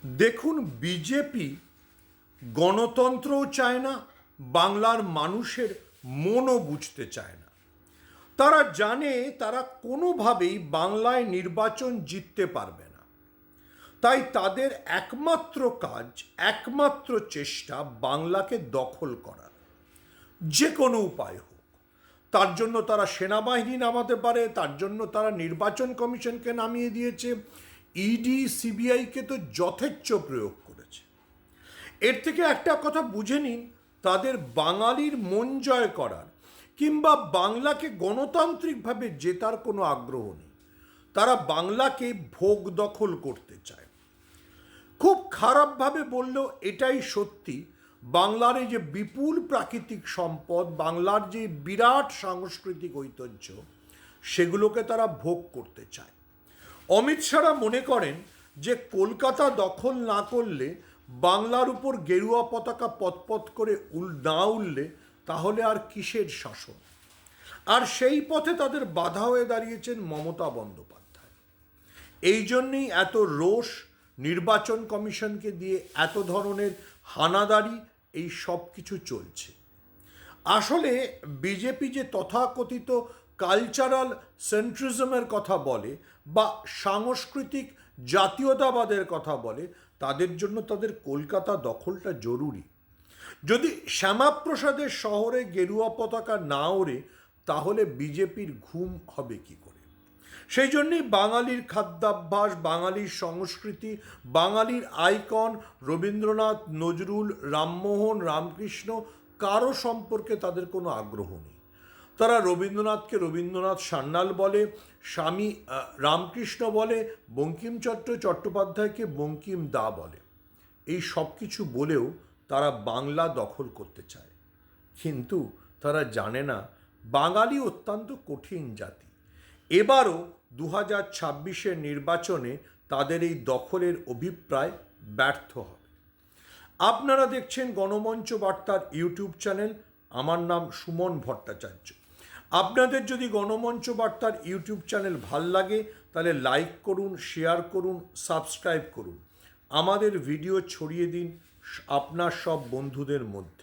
দেখুন, বিজেপি গণতন্ত্রও চায় না, বাংলার মানুষের মনও বুঝতে চায় না। তারা জানে তারা কোনোভাবেই বাংলায় নির্বাচন জিততে পারবে না। তাই তাদের একমাত্র কাজ, একমাত্র চেষ্টা বাংলাকে দখল করার, যে কোনো উপায় হোক। তার জন্য তারা সেনাবাহিনী নামাতে পারে, তার জন্য তারা নির্বাচন কমিশনকে নামিয়ে দিয়েছে, ইডি সিবিআইকে তো যথেচ্ছ প্রয়োগ করেছে। এর থেকে একটা কথা বুঝে নিন, তাদের বাঙালির মন জয় করার কিংবা বাংলাকে গণতান্ত্রিকভাবে জেতার কোনো আগ্রহ নেই। তারা বাংলাকে ভোগ দখল করতে চায়। খুব খারাপভাবে বললেও এটাই সত্যি, বাংলার এই যে বিপুল প্রাকৃতিক সম্পদ, বাংলার যে বিরাট সাংস্কৃতিক ঐতিহ্য, সেগুলোকে তারা ভোগ করতে চায়। অমিত শাহরা মনে করেন যে কলকাতা দখল না করলে, বাংলার উপর গেরুয়া পতাকা পতপত করে না উঠলে, তাহলে আর কিসের শাসন? আর সেই পথে তাদের বাধা হয়ে দাঁড়িয়েছেন মমতা বন্দ্যোপাধ্যায়। এই জন্যেই এত রোষ, নির্বাচন কমিশনকে দিয়ে এত ধরনের হানাদারি, এই সব কিছু চলছে। আসলে বিজেপি যে তথাকথিত কালচারাল সেন্ট্রিজমের কথা বলে বা সাংস্কৃতিক জাতীয়তাবাদের কথা বলে, তাদের জন্য তাদের কলকাতা দখলটা জরুরি। যদি শ্যামাপ্রসাদের শহরে গেরুয়া পতাকা না ওড়ে, তাহলে বিজেপির ঘুম হবে কি করে? সেই জন্যই বাঙালির খাদ্যাভ্যাস, বাঙালির সংস্কৃতি, বাঙালির আইকন রবীন্দ্রনাথ, নজরুল, রামমোহন, রামকৃষ্ণ, কারো সম্পর্কে তাদের কোনো আগ্রহ নেই। তারা রবীন্দ্রনাথকে রবীন্দ্রনাথ সান্যাল বলে, স্বামী রামকৃষ্ণ বলে, বঙ্কিমচন্দ্র চট্টোপাধ্যায়কে বঙ্কিম দা বলে। এই সব কিছু বলেও তারা বাংলা দখল করতে চায়। কিন্তু তারা জানে না বাঙালি অত্যন্ত কঠিন জাতি। এবারও 2026-এর নির্বাচনে তাদের এই দখলের অভিপ্রায় ব্যর্থ হবে। আপনারা দেখছেন গণমঞ্চ বার্তার ইউটিউব চ্যানেল। আমার নাম সুমন ভট্টাচার্য। আপনাদের যদি গণমঞ্চ বার্তার ইউটিউব চ্যানেল ভাল লাগে, তাহলে লাইক করুন, শেয়ার করুন, সাবস্ক্রাইব করুন। আমাদের ভিডিও ছড়িয়ে দিন আপনার সব বন্ধুদের মধ্যে।